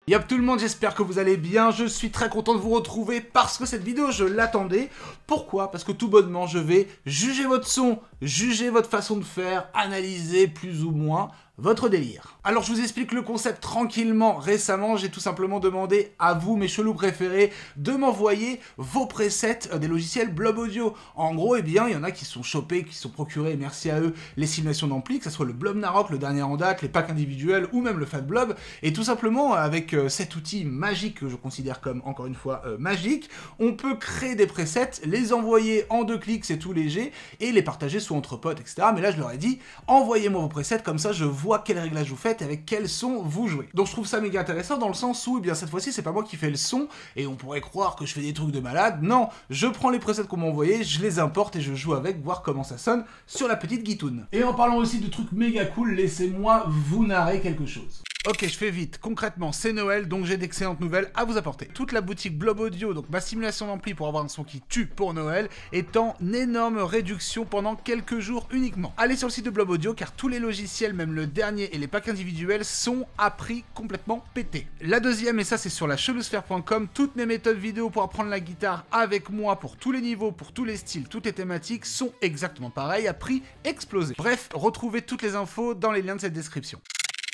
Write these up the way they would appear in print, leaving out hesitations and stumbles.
Yop tout le monde, j'espère que vous allez bien, je suis très content de vous retrouver parce que cette vidéo je l'attendais. Pourquoi? Parce que tout bonnement je vais juger votre son, juger votre façon de faire, analyser plus ou moins votre délire. Alors je vous explique le concept tranquillement. Récemment j'ai tout simplement demandé à vous, mes chelous préférés, de m'envoyer vos presets des logiciels Blob Audio. En gros, eh bien, il y en a qui sont chopés, qui sont procurés, merci à eux, les simulations d'ampli, que ce soit le Blob Narok, le dernier en date, les packs individuels ou même le Fat Blob. Et tout simplement avec cet outil magique que je considère comme, encore une fois, magique, on peut créer des presets, les envoyer en 2 clics, c'est tout léger, et les partager soit entre potes, etc. Mais là je leur ai dit, envoyez-moi vos presets, comme ça je vois quel réglage vous faites et avec quel son vous jouez. Donc je trouve ça méga intéressant dans le sens où, eh bien, cette fois-ci, c'est pas moi qui fais le son, et on pourrait croire que je fais des trucs de malade. Non, je prends les presets qu'on m'a envoyés, je les importe et je joue avec, voir comment ça sonne sur la petite guitoune. Et en parlant aussi de trucs méga cool, laissez-moi vous narrer quelque chose. Ok, je fais vite. Concrètement, c'est Noël, donc j'ai d'excellentes nouvelles à vous apporter. Toute la boutique Blob Audio, donc ma simulation d'ampli pour avoir un son qui tue pour Noël, est en énorme réduction pendant quelques jours uniquement. Allez sur le site de Blob Audio, car tous les logiciels, même le dernier et les packs individuels, sont à prix complètement pété. La deuxième, et ça c'est sur la chelousphère.com, toutes mes méthodes vidéo pour apprendre la guitare avec moi pour tous les niveaux, pour tous les styles, toutes les thématiques sont exactement pareilles, à prix explosé. Bref, retrouvez toutes les infos dans les liens de cette description.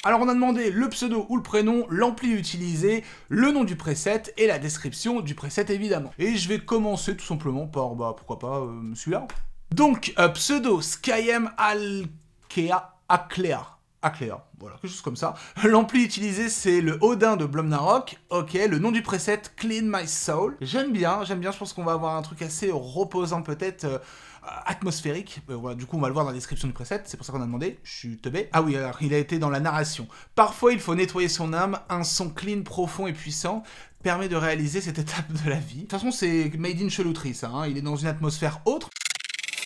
Alors on a demandé le pseudo ou le prénom, l'ampli utilisé, le nom du preset et la description du preset évidemment. Et je vais commencer tout simplement par, pourquoi pas, celui-là. Donc, pseudo Skyem Aclea, voilà, quelque chose comme ça. L'ampli utilisé c'est le Odin de Blob Narok, ok, le nom du preset Clean My Soul. J'aime bien, je pense qu'on va avoir un truc assez reposant peut-être, atmosphérique, voilà, du coup on va le voir dans la description du preset, c'est pour ça qu'on a demandé, je suis teubé. Ah oui, alors il a été dans la narration. Parfois il faut nettoyer son âme, un son clean, profond et puissant permet de réaliser cette étape de la vie. De toute façon c'est made in chelouterie ça, hein, il est dans une atmosphère autre.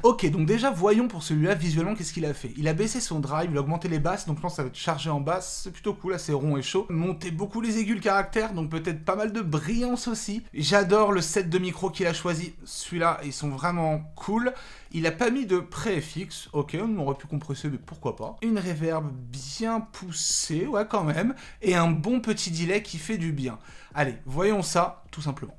Ok, donc déjà, voyons pour celui-là, visuellement, qu'est-ce qu'il a fait. Il a baissé son drive, il a augmenté les basses, donc là, ça va être chargé en basse, c'est plutôt cool, assez rond et chaud. Monté beaucoup les aigus, le caractère, donc peut-être pas mal de brillance aussi. J'adore le set de micros qu'il a choisi, celui-là, ils sont vraiment cool. Il a pas mis de pré-FX, ok, on aurait pu compresser, mais pourquoi pas. Une reverb bien poussée, ouais, quand même, et un bon petit delay qui fait du bien. Allez, voyons ça, tout simplement.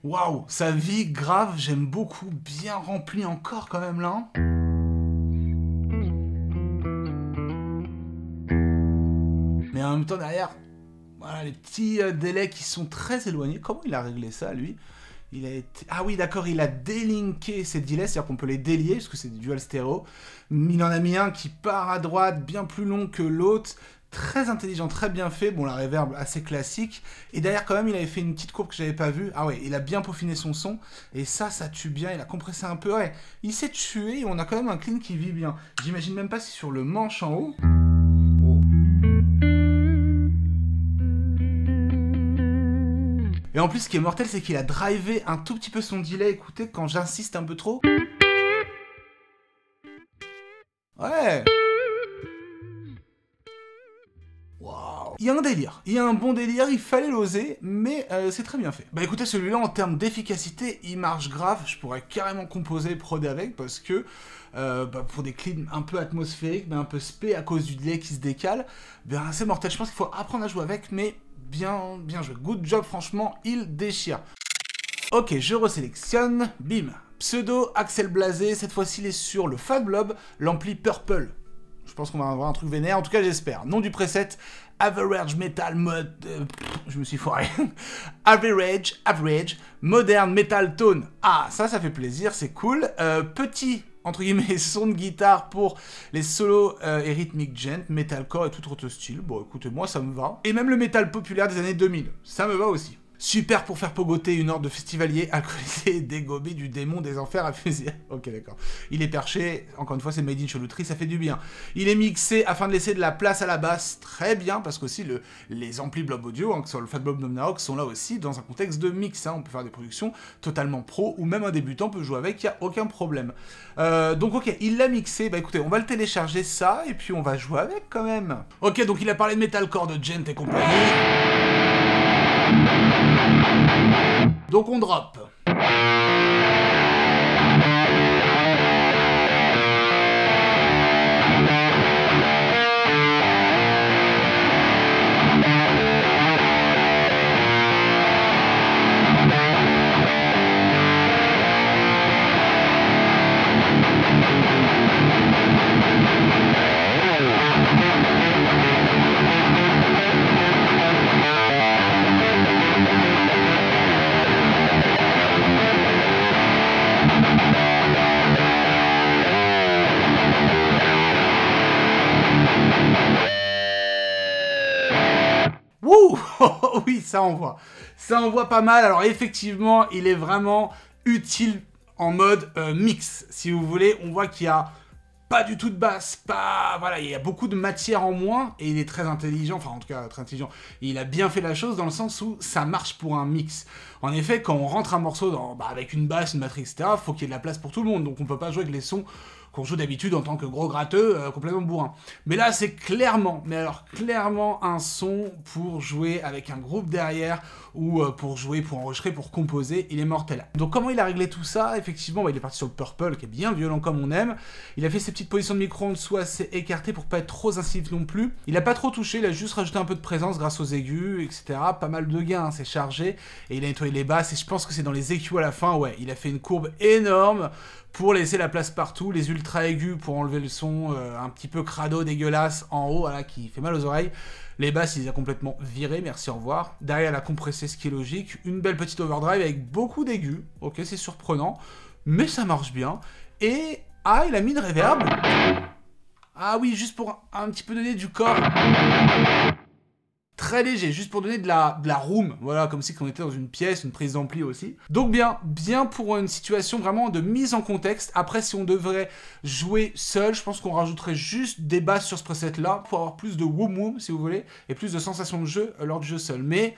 Waouh, sa vie grave, j'aime beaucoup, bien rempli encore quand même là. Mais en même temps derrière, voilà les petits délais qui sont très éloignés. Comment il a réglé ça lui? Il a été... Ah oui d'accord, il a délinké ses delays, c'est-à-dire qu'on peut les délier, parce que c'est du dual stéréo. Il en a mis un qui part à droite, bien plus long que l'autre. Très intelligent, très bien fait, bon la reverb assez classique, et derrière quand même il avait fait une petite courbe que j'avais pas vue, ah ouais, il a bien peaufiné son son, et ça tue bien, il a compressé un peu, ouais, il s'est tué, et on a quand même un clean qui vit bien, j'imagine même pas si sur le manche en haut... Oh. Et en plus ce qui est mortel c'est qu'il a drivé un tout petit peu son delay, écoutez quand j'insiste un peu trop... Ouais. Il y a un délire, il y a un bon délire, il fallait l'oser, mais c'est très bien fait. Bah écoutez, celui-là, en termes d'efficacité, il marche grave, je pourrais carrément composer, prod avec, parce que pour des cleans un peu atmosphériques, mais un peu spé à cause du delay qui se décale, ben c'est mortel, je pense qu'il faut apprendre à jouer avec, mais bien joué. Good job, franchement, il déchire. Ok, je resélectionne, bim. Pseudo, Axel Blasé, cette fois-ci il est sur le Fat Blob, l'ampli Purple. Je pense qu'on va avoir un truc vénère, en tout cas j'espère. Nom du preset, Average Metal Mode... je me suis foiré. Average, Modern Metal Tone. Ah, ça fait plaisir, c'est cool. Petit, entre guillemets, son de guitare pour les solos et rythmiques gent, metalcore et tout autre style. Bon, écoutez, moi ça me va. Et même le métal populaire des années 2000, ça me va aussi. Super pour faire pogoter une horde de festivaliers alcoolisés et dégommer du démon des enfers à fusillade. Ok, d'accord. Il est perché, encore une fois, c'est made in chelouterie, ça fait du bien. Il est mixé afin de laisser de la place à la basse, très bien, parce qu'aussi les amplis Blob Audio, hein, que ce soit le Fat Blob Novnahawk, sont là aussi dans un contexte de mix. Hein. On peut faire des productions totalement pro, ou même un débutant peut jouer avec, il n'y a aucun problème. Donc ok, il l'a mixé, bah écoutez, on va le télécharger ça, et puis on va jouer avec quand même. Ok, donc il a parlé de metalcore, de gent et compagnie. Donc on drop. Wouh. Oui, ça envoie. Ça envoie pas mal. Alors effectivement, il est vraiment utile en mode mix. Si vous voulez, on voit qu'il y a pas du tout de basse, voilà, il y a beaucoup de matière en moins, et il est très intelligent, enfin en tout cas très intelligent. Et il a bien fait la chose dans le sens où ça marche pour un mix. En effet, quand on rentre un morceau avec une basse, une batterie, etc., faut qu'il y ait de la place pour tout le monde, donc on peut pas jouer avec les sons qu'on joue d'habitude en tant que gros gratteux, complètement bourrin. Mais là, c'est clairement, mais alors clairement un son pour jouer avec un groupe derrière, ou pour jouer, pour enregistrer, pour composer, il est mortel. Donc comment il a réglé tout ça? Effectivement, il est parti sur le purple, qui est bien violent comme on aime. Il a fait ses petites positions de micro en dessous assez écartées pour pas être trop incisif non plus. Il a pas trop touché, il a juste rajouté un peu de présence grâce aux aigus, etc. Pas mal de gains, hein, c'est chargé. Et il a nettoyé les basses, et je pense que c'est dans les EQ à la fin, ouais, il a fait une courbe énorme pour laisser la place partout, les ultra aigus pour enlever le son un petit peu crado, dégueulasse en haut, voilà, qui fait mal aux oreilles. Les basses, il les a complètement virées, merci, au revoir. Derrière, il a compressé, ce qui est logique. Une belle petite overdrive avec beaucoup d'aigus. Ok, c'est surprenant, mais ça marche bien. Et, ah, il a mis une reverb. Ah oui, juste pour un petit peu donner du corps. Très léger, juste pour donner de la room, voilà, comme si on était dans une pièce, une prise d'ampli aussi. Donc bien pour une situation vraiment de mise en contexte. Après, si on devrait jouer seul, je pense qu'on rajouterait juste des basses sur ce preset-là, pour avoir plus de woom, si vous voulez, et plus de sensations de jeu lors du jeu seul. Mais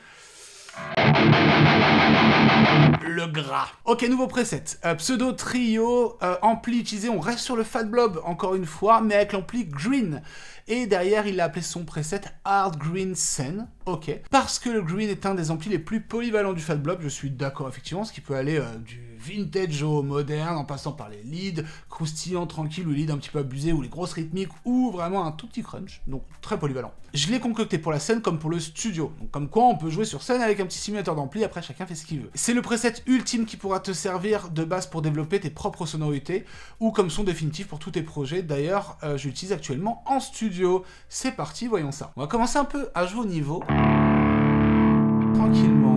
le gras. Ok, nouveau preset. Pseudo trio, ampli utilisé, on reste sur le Fat Blob, encore une fois, mais avec l'ampli Green. Et derrière, il a appelé son preset Hard Green Sen. Ok. Parce que le Green est un des amplis les plus polyvalents du Fat Blob, je suis d'accord, effectivement, ce qui peut aller du vintage au moderne, en passant par les leads croustillants, tranquilles, ou les leads un petit peu abusés, ou les grosses rythmiques, ou vraiment un tout petit crunch. Donc, très polyvalent. Je l'ai concocté pour la scène comme pour le studio. Donc, comme quoi, on peut jouer sur scène avec un petit simulateur d'ampli, après chacun fait ce qu'il veut. C'est le preset ultime qui pourra te servir de base pour développer tes propres sonorités, ou comme son définitif pour tous tes projets. D'ailleurs, je l'utilise actuellement en studio. C'est parti, voyons ça. On va commencer un peu à jouer au niveau. Tranquillement.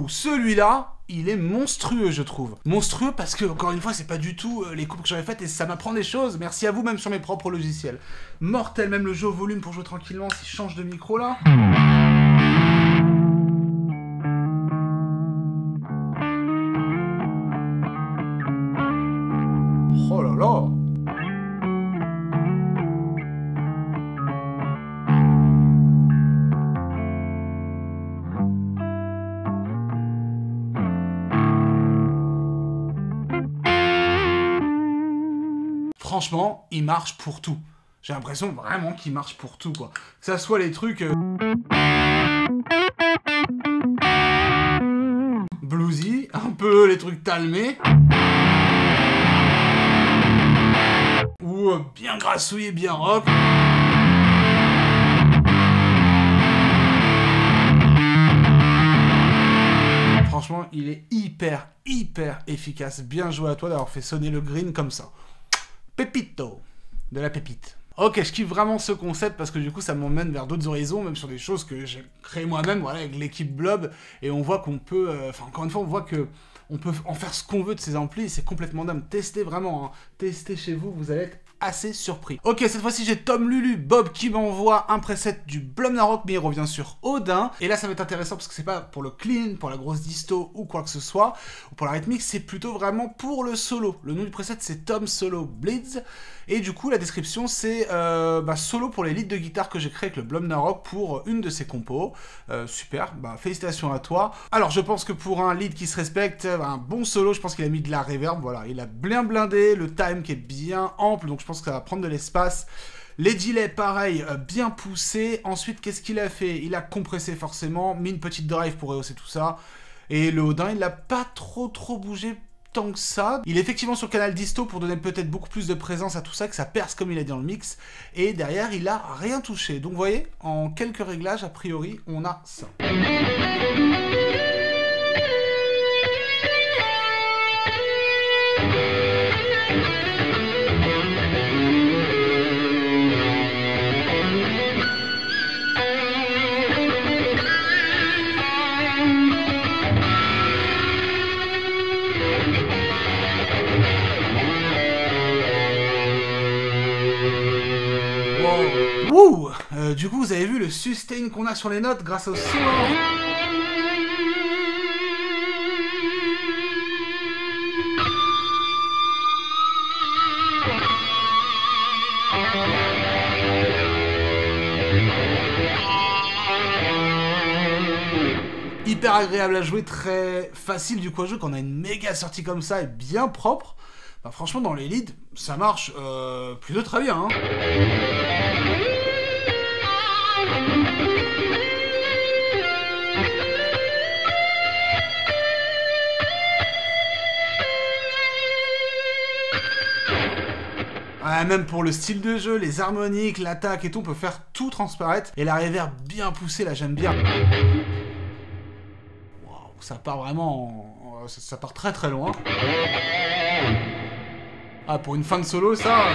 Celui-là, il est monstrueux, je trouve. Monstrueux parce que, encore une fois, c'est pas du tout les coupes que j'avais faites et ça m'apprend des choses. Merci à vous, même sur mes propres logiciels. Mortel, même le jeu au volume pour jouer tranquillement si je change de micro là. Oh là là! Franchement, il marche pour tout. J'ai l'impression vraiment qu'il marche pour tout, quoi. Que ça soit les trucs bluesy, un peu les trucs talmés, ou bien grassouillés, bien rock. hyper efficace. Bien joué à toi d'avoir fait sonner le green comme ça. Pepito, de la pépite. Ok, je kiffe vraiment ce concept parce que du coup ça m'emmène vers d'autres horizons, même sur des choses que j'ai créées moi-même, voilà, avec l'équipe Blob, et on voit qu'on peut, encore une fois, on voit que on peut en faire ce qu'on veut de ces amplis, c'est complètement dingue. Testez vraiment, hein. Testez chez vous, vous allez être assez surpris. Ok, cette fois-ci j'ai Tom Lulu Bob qui m'envoie un preset du Blum Narok, mais il revient sur Odin. Et là ça va être intéressant parce que c'est pas pour le clean, pour la grosse disto ou quoi que ce soit, ou pour la rythmique, c'est plutôt vraiment pour le solo. Le nom du preset c'est Tom Solo Blitz. Et du coup la description c'est solo pour les leads de guitare que j'ai créé avec le Blum Narok pour une de ses compos. Super, félicitations à toi. Alors je pense que pour un lead qui se respecte, un bon solo, je pense qu'il a mis de la reverb, voilà, il a bien blindé, le time qui est bien ample, donc je pense que ça va prendre de l'espace. Les delays, pareil, bien poussés. Ensuite, qu'est-ce qu'il a fait? Il a compressé forcément, mis une petite drive pour rehausser tout ça. Et le Odin, il n'a pas trop bougé tant que ça. Il est effectivement sur le canal disto pour donner peut-être beaucoup plus de présence à tout ça, que ça perce comme il a dit dans le mix. Et derrière, il a rien touché. Donc vous voyez, en quelques réglages, a priori, on a ça. Wouh, du coup, vous avez vu le sustain qu'on a sur les notes grâce au son. Hyper agréable à jouer, très facile du coup à jouer quand on a une méga sortie comme ça et bien propre. Franchement, dans les leads, ça marche plutôt très bien. Hein. Même pour le style de jeu, les harmoniques, l'attaque et tout, on peut faire tout transparaître. Et la reverb bien poussée, là j'aime bien. Wow, ça part vraiment... Ça part très loin. Ah, pour une fin de solo, ça...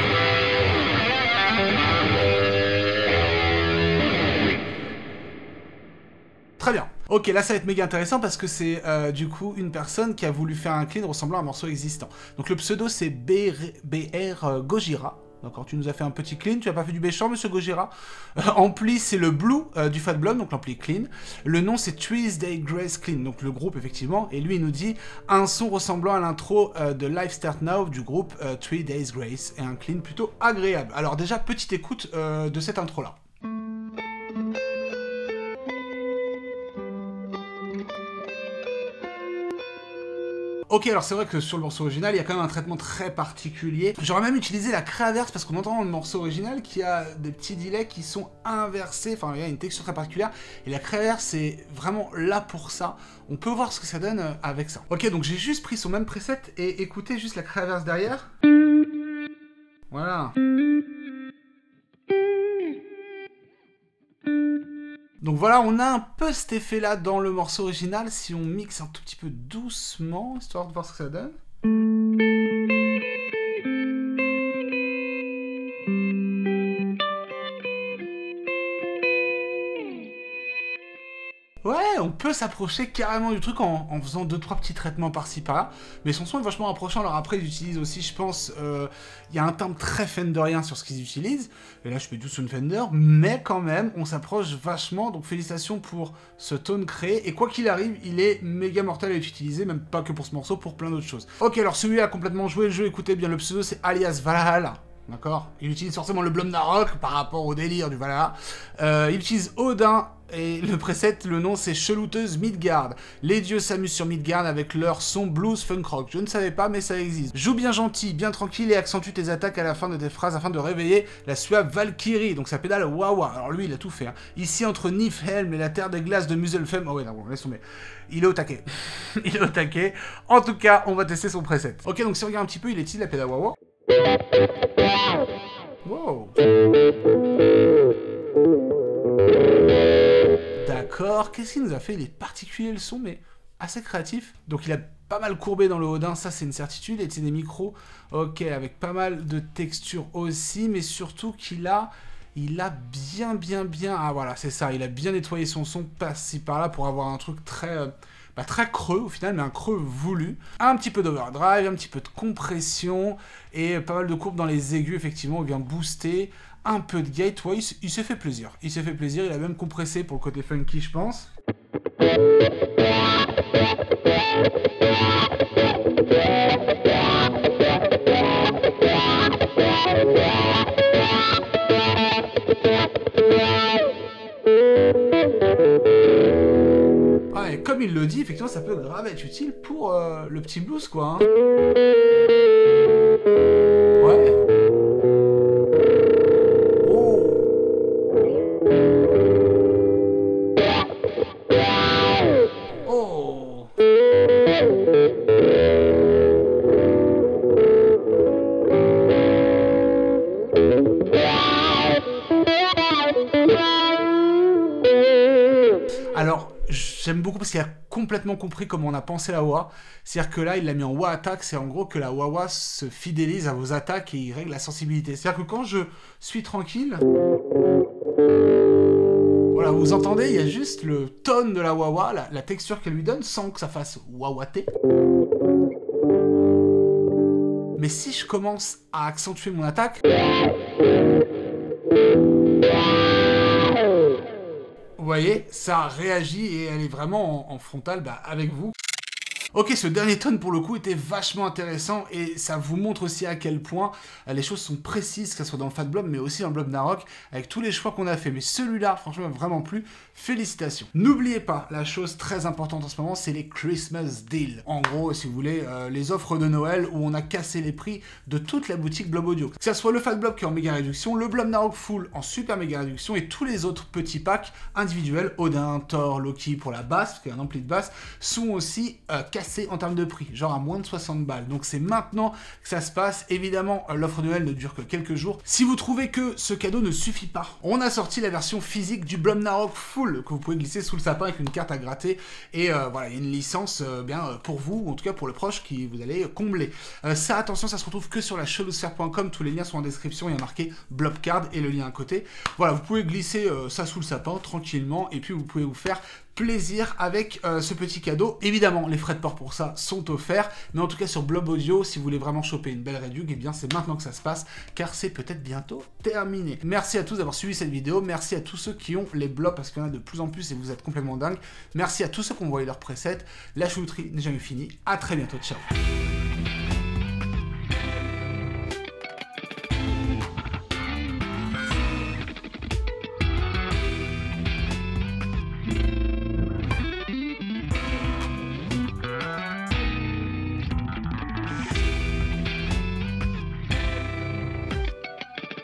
Très bien. Ok, là ça va être méga intéressant parce que c'est du coup une personne qui a voulu faire un clean ressemblant à un morceau existant. Donc le pseudo c'est BR Gojira. D'accord, tu nous as fait un petit clean, tu n'as pas fait du béchant, monsieur Gojira. Ampli, c'est le Blue du Fat Blum, donc l'ampli clean. Le nom, c'est Tuesday Grace Clean, donc le groupe, effectivement. Et lui, il nous dit un son ressemblant à l'intro de Life Start Now du groupe 3 Days Grace, et un clean plutôt agréable. Alors déjà, petite écoute de cette intro-là. Ok, alors c'est vrai que sur le morceau original, il y a quand même un traitement très particulier. J'aurais même utilisé la créaverse parce qu'on entend dans le morceau original qu'il y a des petits delays qui sont inversés, enfin il y a une texture très particulière, et la créaverse c'est vraiment là pour ça. On peut voir ce que ça donne avec ça. Ok, donc j'ai juste pris son même preset et écoutez juste la créaverse derrière. Voilà. Donc voilà, on a un peu cet effet-là dans le morceau original, si on mixe un tout petit peu doucement, histoire de voir ce que ça donne. Ouais, on peut s'approcher carrément du truc en faisant 2-3 petits traitements par-ci par-là, mais son son est vachement approchant. Alors après, ils utilisent aussi, je pense, il y a un timbre très Fenderien sur ce qu'ils utilisent, et là je mets tout sur une Fender, mais quand même, on s'approche vachement, donc félicitations pour ce tone créé, et quoi qu'il arrive, il est méga mortel à être utilisé, même pas que pour ce morceau, pour plein d'autres choses. Ok, alors celui-là a complètement joué le jeu, écoutez bien, le pseudo c'est Alias Valhalla. D'accord? Il utilise forcément le Blum Narok par rapport au délire du Valhalla. Il utilise Odin et le preset, le nom c'est Chelouteuse Midgard. Les dieux s'amusent sur Midgard avec leur son blues funk rock. Je ne savais pas mais ça existe. Joue bien gentil, bien tranquille et accentue tes attaques à la fin de tes phrases afin de réveiller la suave Valkyrie. Donc ça pédale wawa. Alors lui il a tout fait. Hein. Ici entre Niflheim et la terre des glaces de Muselfheim. Oh ouais, non, laisse tomber. Il est au taquet. Il est au taquet. En tout cas, on va tester son preset. Ok, donc si on regarde un petit peu, il utilise la pédale wawa. Wow. D'accord, qu'est-ce qu'il nous a fait? Il est particulier le son, mais assez créatif. Donc il a pas mal courbé dans le Odin, ça c'est une certitude. Et c'est des micros, ok, avec pas mal de textures aussi, mais surtout qu'il a... Il a bien... Ah voilà, c'est ça, il a bien nettoyé son son par-ci par-là pour avoir un truc très... très creux au final, mais un creux voulu. Un petit peu d'overdrive, un petit peu de compression, et pas mal de courbes dans les aigus, effectivement, il vient booster. Un peu de gate, ouais, il s'est fait plaisir. Il s'est fait plaisir, il a même compressé pour le côté funky, je pense. Ah, et comme il le dit, effectivement, ça peut grave être utile pour le petit blues, quoi. Hein. Ouais. Oh. Alors, j'aime beaucoup parce qu'il a complètement compris comment on a pensé la wah. C'est-à-dire que là, il l'a mis en wah attack. C'est en gros que la wah se fidélise à vos attaques et il règle la sensibilité. C'est-à-dire que quand je suis tranquille... Voilà, vous entendez, il y a juste le tone de la wah-wah, la texture qu'elle lui donne, sans que ça fasse wah-wahté. Mais si je commence à accentuer mon attaque... Vous voyez, ça réagit et elle est vraiment en frontal avec vous. Ok, ce dernier tone pour le coup était vachement intéressant et ça vous montre aussi à quel point les choses sont précises, que ce soit dans le Fat Blob mais aussi dans le Blob Narok, avec tous les choix qu'on a fait. Mais celui-là, franchement, m'a vraiment plu. Félicitations. N'oubliez pas, la chose très importante en ce moment, c'est les Christmas Deals. En gros, si vous voulez, les offres de Noël où on a cassé les prix de toute la boutique Blob Audio. Que ce soit le Fat Blob qui est en méga réduction, le Blob Narok Full en super méga réduction et tous les autres petits packs individuels, Odin, Thor, Loki pour la basse, parce qu'il y a un ampli de basse, sont aussi cassés en termes de prix, genre à moins de 60 balles. Donc c'est maintenant que ça se passe. Évidemment, l'offre de Noël ne dure que quelques jours. Si vous trouvez que ce cadeau ne suffit pas, on a sorti la version physique du Blob Narok Full que vous pouvez glisser sous le sapin avec une carte à gratter. Et voilà, il y a une licence pour vous, ou en tout cas pour le proche qui vous allez combler. Ça, attention, ça se retrouve que sur la cheloosphère.com. Tous les liens sont en description. Il y a marqué Blobcard et le lien à côté. Voilà, vous pouvez glisser ça sous le sapin tranquillement et puis vous pouvez vous faire plaisir avec ce petit cadeau. Évidemment, les frais de port pour ça sont offerts, mais en tout cas sur Blob Audio, si vous voulez vraiment choper une belle réduc, eh bien c'est maintenant que ça se passe, car c'est peut-être bientôt terminé. Merci à tous d'avoir suivi cette vidéo, merci à tous ceux qui ont les blobs, parce qu'il y en a de plus en plus et vous êtes complètement dingues. Merci à tous ceux qui ont envoyé leurs presets. La chouterie n'est jamais finie. À très bientôt, ciao.